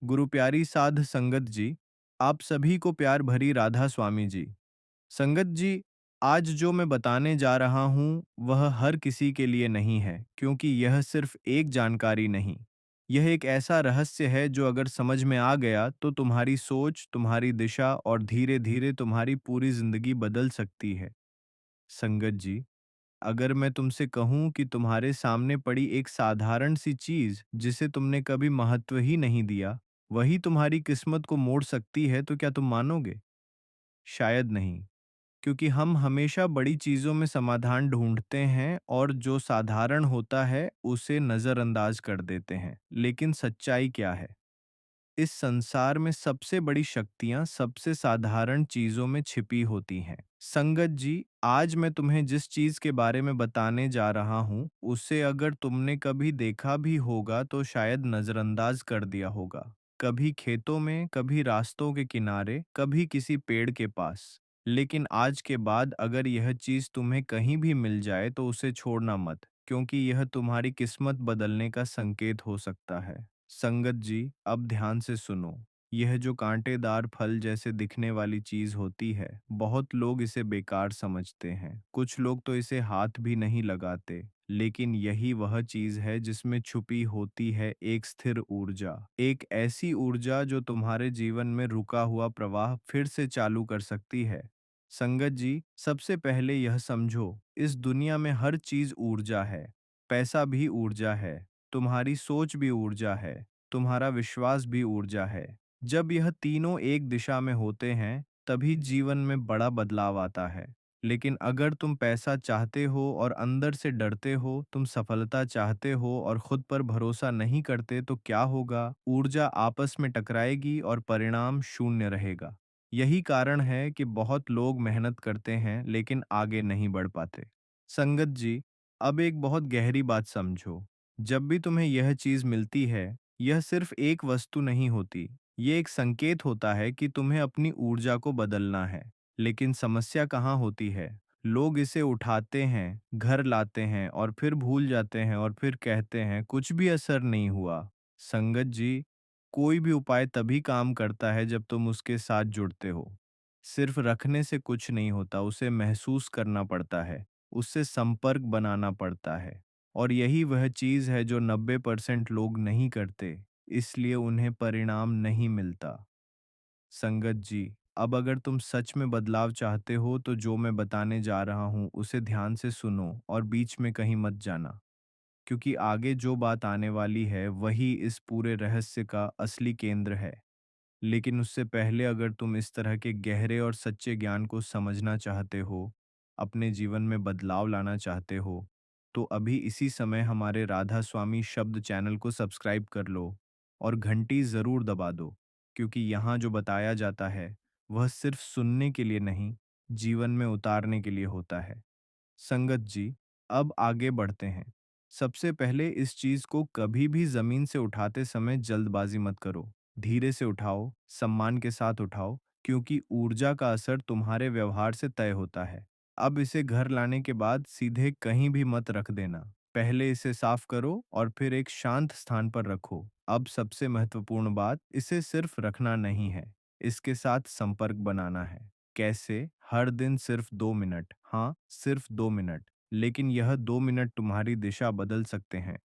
गुरु प्यारी साध संगत जी, आप सभी को प्यार भरी राधा स्वामी जी। संगत जी, आज जो मैं बताने जा रहा हूँ, वह हर किसी के लिए नहीं है, क्योंकि यह सिर्फ एक जानकारी नहीं, यह एक ऐसा रहस्य है जो अगर समझ में आ गया तो तुम्हारी सोच, तुम्हारी दिशा और धीरे-धीरे तुम्हारी पूरी जिंदगी बदल सकती है। संगत जी, अगर मैं तुमसे कहूँ कि तुम्हारे सामने पड़ी एक साधारण सी चीज जिसे तुमने कभी महत्व ही नहीं दिया, वही तुम्हारी किस्मत को मोड़ सकती है, तो क्या तुम मानोगे? शायद नहीं, क्योंकि हम हमेशा बड़ी चीजों में समाधान ढूंढते हैं और जो साधारण होता है उसे नजरअंदाज कर देते हैं। लेकिन सच्चाई क्या है? इस संसार में सबसे बड़ी शक्तियां सबसे साधारण चीजों में छिपी होती हैं। संगत जी, आज मैं तुम्हें जिस चीज के बारे में बताने जा रहा हूं, उसे अगर तुमने कभी देखा भी होगा तो शायद नजरअंदाज कर दिया होगा। कभी खेतों में, कभी रास्तों के किनारे, कभी किसी पेड़ के पास। लेकिन आज के बाद अगर यह चीज तुम्हें कहीं भी मिल जाए तो उसे छोड़ना मत, क्योंकि यह तुम्हारी किस्मत बदलने का संकेत हो सकता है। संगत जी, अब ध्यान से सुनो। यह जो कांटेदार फल जैसे दिखने वाली चीज होती है, बहुत लोग इसे बेकार समझते हैं। कुछ लोग तो इसे हाथ भी नहीं लगाते। लेकिन यही वह चीज है जिसमें छुपी होती है एक स्थिर ऊर्जा, एक ऐसी ऊर्जा जो तुम्हारे जीवन में रुका हुआ प्रवाह फिर से चालू कर सकती है। संगत जी, सबसे पहले यह समझो, इस दुनिया में हर चीज ऊर्जा है। पैसा भी ऊर्जा है, तुम्हारी सोच भी ऊर्जा है, तुम्हारा विश्वास भी ऊर्जा है। जब यह तीनों एक दिशा में होते हैं, तभी जीवन में बड़ा बदलाव आता है। लेकिन अगर तुम पैसा चाहते हो और अंदर से डरते हो, तुम सफलता चाहते हो और खुद पर भरोसा नहीं करते, तो क्या होगा? ऊर्जा आपस में टकराएगी और परिणाम शून्य रहेगा। यही कारण है कि बहुत लोग मेहनत करते हैं लेकिन आगे नहीं बढ़ पाते। संगत जी, अब एक बहुत गहरी बात समझो। जब भी तुम्हें यह चीज मिलती है, यह सिर्फ एक वस्तु नहीं होती। ये एक संकेत होता है कि तुम्हें अपनी ऊर्जा को बदलना है। लेकिन समस्या कहाँ होती है? लोग इसे उठाते हैं, घर लाते हैं और फिर भूल जाते हैं और फिर कहते हैं कुछ भी असर नहीं हुआ। संगत जी, कोई भी उपाय तभी काम करता है जब तुम उसके साथ जुड़ते हो। सिर्फ रखने से कुछ नहीं होता, उसे महसूस करना पड़ता है, उससे संपर्क बनाना पड़ता है। और यही वह चीज़ है जो 90% लोग नहीं करते, इसलिए उन्हें परिणाम नहीं मिलता। संगत जी, अब अगर तुम सच में बदलाव चाहते हो तो जो मैं बताने जा रहा हूँ उसे ध्यान से सुनो और बीच में कहीं मत जाना, क्योंकि आगे जो बात आने वाली है वही इस पूरे रहस्य का असली केंद्र है। लेकिन उससे पहले अगर तुम इस तरह के गहरे और सच्चे ज्ञान को समझना चाहते हो, अपने जीवन में बदलाव लाना चाहते हो, तो अभी इसी समय हमारे राधा स्वामी शब्द चैनल को सब्सक्राइब कर लो और घंटी ज़रूर दबा दो, क्योंकि यहाँ जो बताया जाता है, वह सिर्फ सुनने के लिए नहीं, जीवन में उतारने के लिए होता है। संगत जी, अब आगे बढ़ते हैं। सबसे पहले इस चीज को कभी भी जमीन से उठाते समय जल्दबाजी मत करो। धीरे से उठाओ, सम्मान के साथ उठाओ, क्योंकि ऊर्जा का असर तुम्हारे व्यवहार से तय होता है। अब इसे घर लाने के बाद सीधे कहीं भी मत रख देना। पहले इसे साफ करो और फिर एक शांत स्थान पर रखो। अब सबसे महत्वपूर्ण बात, इसे सिर्फ रखना नहीं है, इसके साथ संपर्क बनाना है। कैसे? हर दिन सिर्फ 2 मिनट, हाँ, सिर्फ 2 मिनट, लेकिन यह 2 मिनट तुम्हारी दिशा बदल सकते हैं।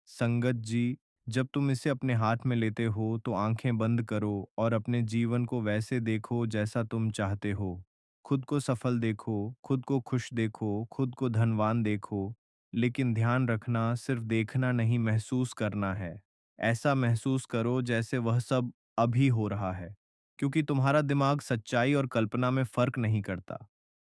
संगत जी, जब तुम इसे अपने हाथ में लेते हो तो आंखें बंद करो और अपने जीवन को वैसे देखो जैसा तुम चाहते हो। खुद को सफल देखो, खुद को खुश देखो, खुद को धनवान देखो। लेकिन ध्यान रखना, सिर्फ देखना नहीं, महसूस करना है। ऐसा महसूस करो जैसे वह सब अभी हो रहा है, क्योंकि तुम्हारा दिमाग सच्चाई और कल्पना में फर्क नहीं करता।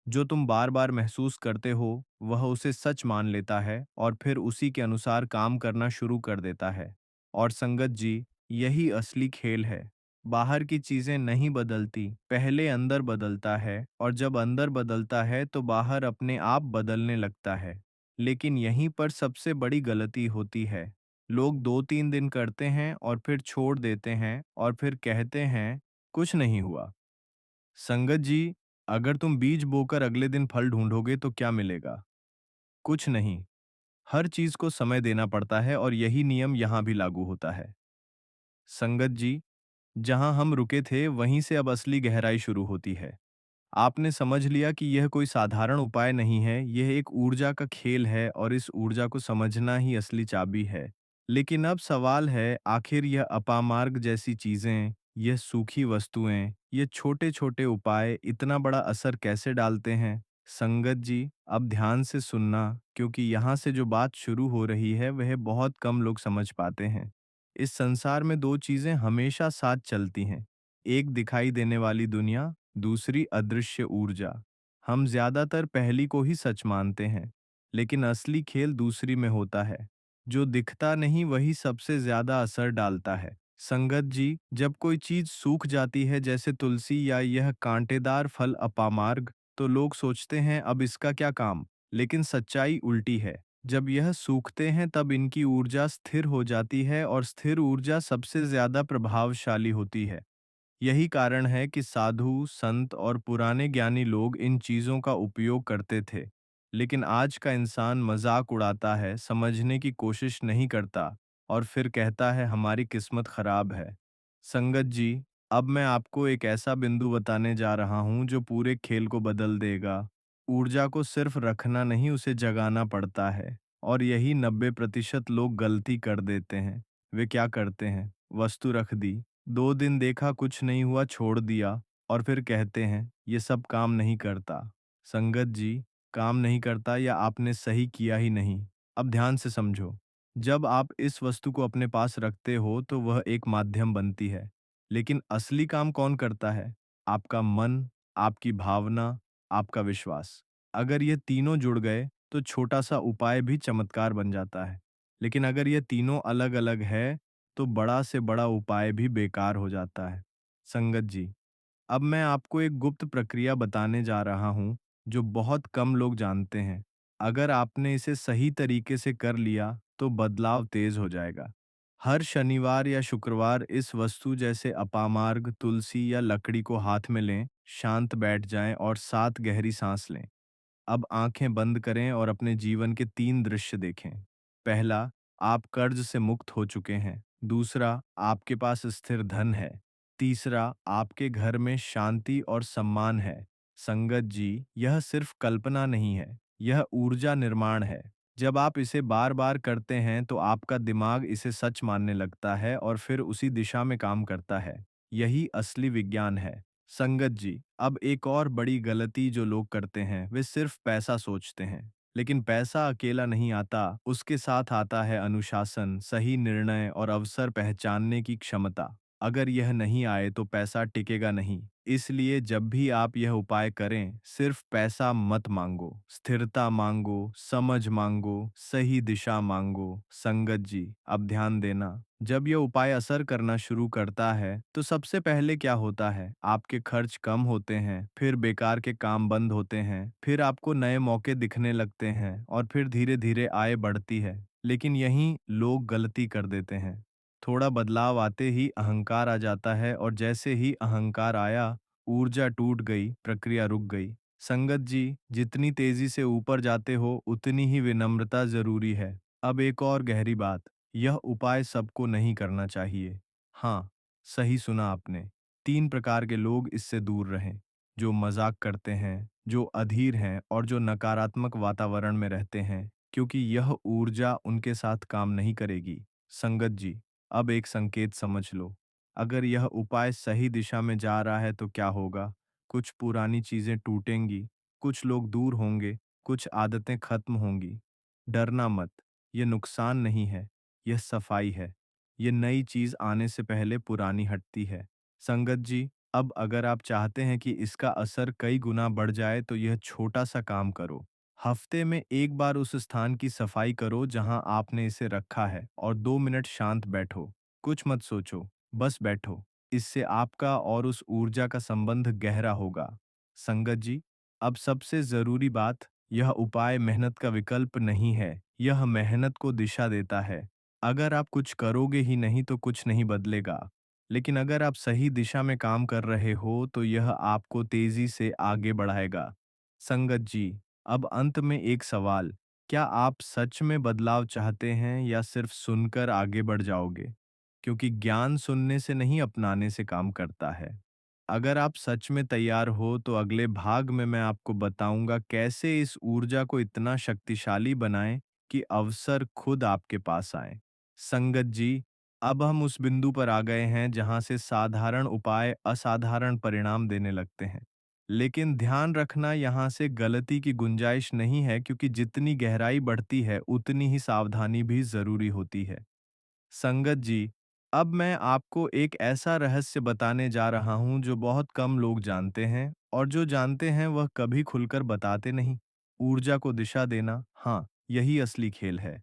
जो तुम बार बार महसूस करते हो वह उसे सच मान लेता है और फिर उसी के अनुसार काम करना शुरू कर देता है। और संगत जी, यही असली खेल है। बाहर की चीजें नहीं बदलती, पहले अंदर बदलता है, और जब अंदर बदलता है तो बाहर अपने आप बदलने लगता है। लेकिन यहीं पर सबसे बड़ी गलती होती है। लोग 2-3 दिन करते हैं और फिर छोड़ देते हैं और फिर कहते हैं कुछ नहीं हुआ। संगत जी, अगर तुम बीज बोकर अगले दिन फल ढूंढोगे तो क्या मिलेगा? कुछ नहीं। हर चीज को समय देना पड़ता है और यही नियम यहाँ भी लागू होता है। संगत जी, जहां हम रुके थे वहीं से अब असली गहराई शुरू होती है। आपने समझ लिया कि यह कोई साधारण उपाय नहीं है, यह एक ऊर्जा का खेल है और इस ऊर्जा को समझना ही असली चाबी है। लेकिन अब सवाल है, आखिर यह अपामार्ग जैसी चीजें, यह सूखी वस्तुएं, ये छोटे-छोटे उपाय इतना बड़ा असर कैसे डालते हैं? संगत जी, अब ध्यान से सुनना, क्योंकि यहाँ से जो बात शुरू हो रही है, वह बहुत कम लोग समझ पाते हैं। इस संसार में दो चीजें हमेशा साथ चलती हैं, एक दिखाई देने वाली दुनिया, दूसरी अदृश्य ऊर्जा। हम ज्यादातर पहली को ही सच मानते हैं, लेकिन असली खेल दूसरी में होता है। जो दिखता नहीं वही सबसे ज्यादा असर डालता है। संगत जी, जब कोई चीज सूख जाती है जैसे तुलसी या यह कांटेदार फल अपामार्ग, तो लोग सोचते हैं अब इसका क्या काम। लेकिन सच्चाई उल्टी है। जब यह सूखते हैं तब इनकी ऊर्जा स्थिर हो जाती है और स्थिर ऊर्जा सबसे ज्यादा प्रभावशाली होती है। यही कारण है कि साधु, संत और पुराने ज्ञानी लोग इन चीजों का उपयोग करते थे। लेकिन आज का इंसान मजाक उड़ाता है, समझने की कोशिश नहीं करता और फिर कहता है हमारी किस्मत खराब है। संगत जी, अब मैं आपको एक ऐसा बिंदु बताने जा रहा हूं जो पूरे खेल को बदल देगा। ऊर्जा को सिर्फ रखना नहीं, उसे जगाना पड़ता है। और यही 90% लोग गलती कर देते हैं। वे क्या करते हैं? वस्तु रख दी, 2 दिन देखा कुछ नहीं हुआ, छोड़ दिया और फिर कहते हैं ये सब काम नहीं करता। संगत जी, काम नहीं करता या आपने सही किया ही नहीं। अब ध्यान से समझो। जब आप इस वस्तु को अपने पास रखते हो तो वह एक माध्यम बनती है। लेकिन असली काम कौन करता है? आपका मन, आपकी भावना, आपका विश्वास। अगर ये तीनों जुड़ गए तो छोटा सा उपाय भी चमत्कार बन जाता है। लेकिन अगर ये तीनों अलग-अलग है तो बड़ा से बड़ा उपाय भी बेकार हो जाता है। संगत जी, अब मैं आपको एक गुप्त प्रक्रिया बताने जा रहा हूँ, जो बहुत कम लोग जानते हैं। अगर आपने इसे सही तरीके से कर लिया, तो बदलाव तेज हो जाएगा। हर शनिवार या शुक्रवार इस वस्तु जैसे अपामार्ग, तुलसी या लकड़ी को हाथ में लें, शांत बैठ जाएं और 7 गहरी सांस लें। अब आंखें बंद करें और अपने जीवन के 3 दृश्य देखें। पहला, आप कर्ज से मुक्त हो चुके हैं। दूसरा, आपके पास स्थिर धन है। तीसरा, आपके घर में शांति और सम्मान है। संगत जी, यह सिर्फ कल्पना नहीं है, यह ऊर्जा निर्माण है। जब आप इसे बार-बार करते हैं तो आपका दिमाग इसे सच मानने लगता है और फिर उसी दिशा में काम करता है। यही असली विज्ञान है। संगत जी, अब एक और बड़ी गलती जो लोग करते हैं, वे सिर्फ पैसा सोचते हैं। लेकिन पैसा अकेला नहीं आता, उसके साथ आता है अनुशासन, सही निर्णय और अवसर पहचानने की क्षमता। अगर यह नहीं आए तो पैसा टिकेगा नहीं। इसलिए जब भी आप यह उपाय करें, सिर्फ पैसा मत मांगो, स्थिरता मांगो, समझ मांगो, सही दिशा मांगो। संगत जी, अब ध्यान देना। जब यह उपाय असर करना शुरू करता है, तो सबसे पहले क्या होता है? आपके खर्च कम होते हैं, फिर बेकार के काम बंद होते हैं, फिर आपको नए मौके दिखने लगते हैं और फिर धीरे-धीरे आय बढ़ती है। लेकिन यहीं लोग गलती कर देते हैं। थोड़ा बदलाव आते ही अहंकार आ जाता है और जैसे ही अहंकार आया, ऊर्जा टूट गई, प्रक्रिया रुक गई। संगत जी, जितनी तेजी से ऊपर जाते हो, उतनी ही विनम्रता जरूरी है। अब एक और गहरी बात, यह उपाय सबको नहीं करना चाहिए। हाँ, सही सुना आपने। 3 प्रकार के लोग इससे दूर रहें, जो मजाक करते हैं, जो अधीर हैं और जो नकारात्मक वातावरण में रहते हैं, क्योंकि यह ऊर्जा उनके साथ काम नहीं करेगी। संगत जी, अब एक संकेत समझ लो। अगर यह उपाय सही दिशा में जा रहा है तो क्या होगा? कुछ पुरानी चीजें टूटेंगी, कुछ लोग दूर होंगे, कुछ आदतें खत्म होंगी। डरना मत, ये नुकसान नहीं है, यह सफाई है। ये नई चीज आने से पहले पुरानी हटती है। संगत जी, अब अगर आप चाहते हैं कि इसका असर कई गुना बढ़ जाए तो यह छोटा सा काम करो। हफ्ते में एक बार उस स्थान की सफाई करो जहां आपने इसे रखा है और 2 मिनट शांत बैठो। कुछ मत सोचो, बस बैठो। इससे आपका और उस ऊर्जा का संबंध गहरा होगा। संगत जी, अब सबसे जरूरी बात, यह उपाय मेहनत का विकल्प नहीं है, यह मेहनत को दिशा देता है। अगर आप कुछ करोगे ही नहीं तो कुछ नहीं बदलेगा। लेकिन अगर आप सही दिशा में काम कर रहे हो तो यह आपको तेजी से आगे बढ़ाएगा। संगत जी, अब अंत में एक सवाल, क्या आप सच में बदलाव चाहते हैं या सिर्फ सुनकर आगे बढ़ जाओगे? क्योंकि ज्ञान सुनने से नहीं अपनाने से काम करता है। अगर आप सच में तैयार हो तो अगले भाग में मैं आपको बताऊंगा कैसे इस ऊर्जा को इतना शक्तिशाली बनाएं कि अवसर खुद आपके पास आए। संगत जी, अब हम उस बिंदु पर आ गए हैं जहां से साधारण उपाय असाधारण परिणाम देने लगते हैं। लेकिन ध्यान रखना, यहाँ से गलती की गुंजाइश नहीं है, क्योंकि जितनी गहराई बढ़ती है उतनी ही सावधानी भी जरूरी होती है। संगत जी, अब मैं आपको एक ऐसा रहस्य बताने जा रहा हूं जो बहुत कम लोग जानते हैं, और जो जानते हैं वह कभी खुलकर बताते नहीं। ऊर्जा को दिशा देना, हाँ, यही असली खेल है।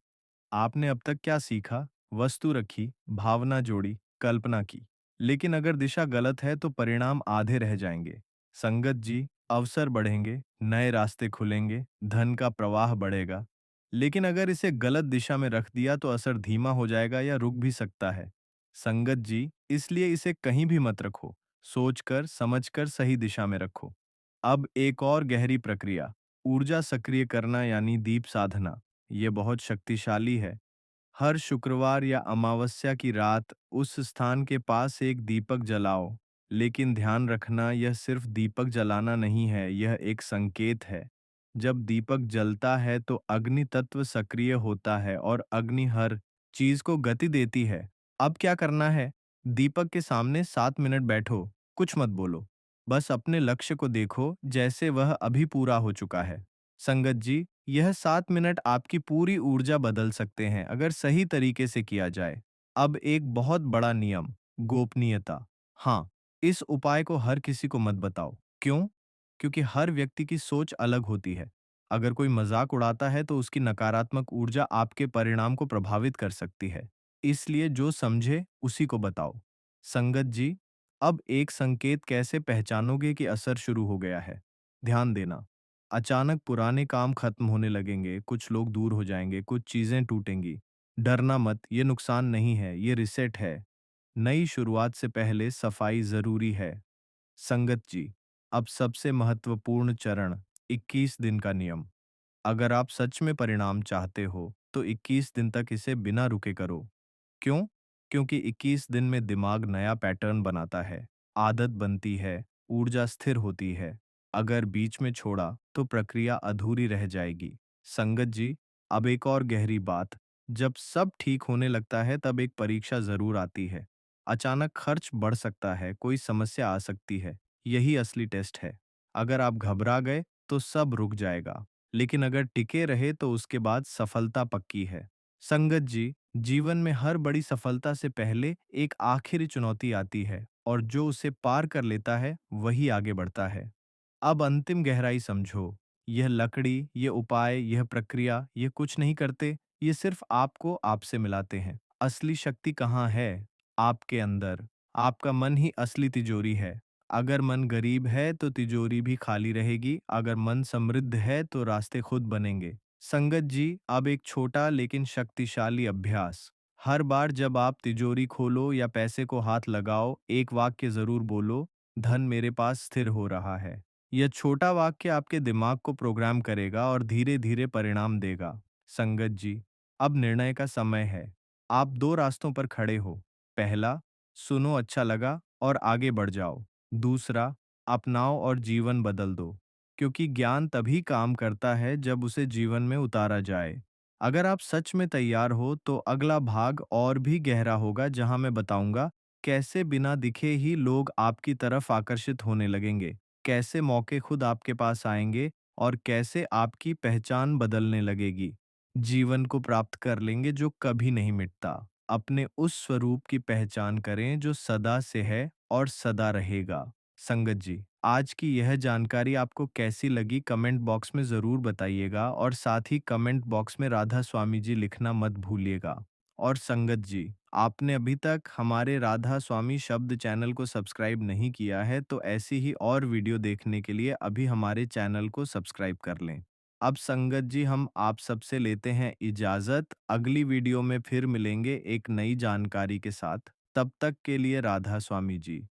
आपने अब तक क्या सीखा? वस्तु रखी, भावना जोड़ी, कल्पना की। लेकिन अगर दिशा गलत है तो परिणाम आधे रह जाएंगे। संगत जी, अवसर बढ़ेंगे, नए रास्ते खुलेंगे, धन का प्रवाह बढ़ेगा। लेकिन अगर इसे गलत दिशा में रख दिया तो असर धीमा हो जाएगा या रुक भी सकता है। संगत जी, इसलिए इसे कहीं भी मत रखो। सोचकर, समझकर सही दिशा में रखो। अब एक और गहरी प्रक्रिया, ऊर्जा सक्रिय करना यानी दीप साधना। ये बहुत शक्तिशाली है। हर शुक्रवार या अमावस्या की रात उस स्थान के पास एक दीपक जलाओ। लेकिन ध्यान रखना, यह सिर्फ दीपक जलाना नहीं है, यह एक संकेत है। जब दीपक जलता है तो अग्नि तत्व सक्रिय होता है और अग्नि हर चीज को गति देती है। अब क्या करना है? दीपक के सामने 7 मिनट बैठो, कुछ मत बोलो। बस अपने लक्ष्य को देखो जैसे वह अभी पूरा हो चुका है। संगत जी, यह 7 मिनट आपकी पूरी ऊर्जा बदल सकते हैं अगर सही तरीके से किया जाए। अब एक बहुत बड़ा नियम, गोपनीयता। हाँ, इस उपाय को हर किसी को मत बताओ। क्यों? क्योंकि हर व्यक्ति की सोच अलग होती है। अगर कोई मजाक उड़ाता है तो उसकी नकारात्मक ऊर्जा आपके परिणाम को प्रभावित कर सकती है। इसलिए जो समझे उसी को बताओ। संगत जी, अब एक संकेत कैसे पहचानोगे कि असर शुरू हो गया है? ध्यान देना, अचानक पुराने काम खत्म होने लगेंगे, कुछ लोग दूर हो जाएंगे, कुछ चीजें टूटेंगी। डरना मत, ये नुकसान नहीं है, ये रिसेट है। नई शुरुआत से पहले सफाई जरूरी है। संगत जी, अब सबसे महत्वपूर्ण चरण, 21 दिन का नियम। अगर आप सच में परिणाम चाहते हो तो 21 दिन तक इसे बिना रुके करो। क्यों? क्योंकि 21 दिन में दिमाग नया पैटर्न बनाता है, आदत बनती है, ऊर्जा स्थिर होती है। अगर बीच में छोड़ा तो प्रक्रिया अधूरी रह जाएगी। संगत जी, अब एक और गहरी बात, जब सब ठीक होने लगता है तब एक परीक्षा जरूर आती है। अचानक खर्च बढ़ सकता है, कोई समस्या आ सकती है। यही असली टेस्ट है। अगर आप घबरा गए तो सब रुक जाएगा, लेकिन अगर टिके रहे तो उसके बाद सफलता पक्की है। संगत जी, जीवन में हर बड़ी सफलता से पहले एक आखिरी चुनौती आती है, और जो उसे पार कर लेता है वही आगे बढ़ता है। अब अंतिम गहराई समझो। यह लकड़ी, ये उपाय, यह प्रक्रिया, ये कुछ नहीं करते। ये सिर्फ आपको आपसे मिलाते हैं। असली शक्ति कहाँ है? आपके अंदर। आपका मन ही असली तिजोरी है। अगर मन गरीब है तो तिजोरी भी खाली रहेगी, अगर मन समृद्ध है तो रास्ते खुद बनेंगे। संगत जी, अब एक छोटा लेकिन शक्तिशाली अभ्यास। हर बार जब आप तिजोरी खोलो या पैसे को हाथ लगाओ, एक वाक्य जरूर बोलो, धन मेरे पास स्थिर हो रहा है। यह छोटा वाक्य आपके दिमाग को प्रोग्राम करेगा और धीरे धीरे परिणाम देगा। संगत जी, अब निर्णय का समय है। आप दो रास्तों पर खड़े हो। पहला, सुनो अच्छा लगा और आगे बढ़ जाओ। दूसरा, अपनाओ और जीवन बदल दो। क्योंकि ज्ञान तभी काम करता है जब उसे जीवन में उतारा जाए। अगर आप सच में तैयार हो तो अगला भाग और भी गहरा होगा, जहां मैं बताऊंगा कैसे बिना दिखे ही लोग आपकी तरफ आकर्षित होने लगेंगे, कैसे मौके खुद आपके पास आएंगे, और कैसे आपकी पहचान बदलने लगेगी। जीवन को प्राप्त कर लेंगे जो कभी नहीं मिटता। अपने उस स्वरूप की पहचान करें जो सदा से है और सदा रहेगा। संगत जी, आज की यह जानकारी आपको कैसी लगी कमेंट बॉक्स में ज़रूर बताइएगा, और साथ ही कमेंट बॉक्स में राधा स्वामी जी लिखना मत भूलिएगा। और संगत जी, आपने अभी तक हमारे राधा स्वामी शब्द चैनल को सब्सक्राइब नहीं किया है तो ऐसी ही और वीडियो देखने के लिए अभी हमारे चैनल को सब्सक्राइब कर लें। अब संगत जी, हम आप सबसे लेते हैं इजाज़त। अगली वीडियो में फिर मिलेंगे एक नई जानकारी के साथ। तब तक के लिए राधा स्वामी जी।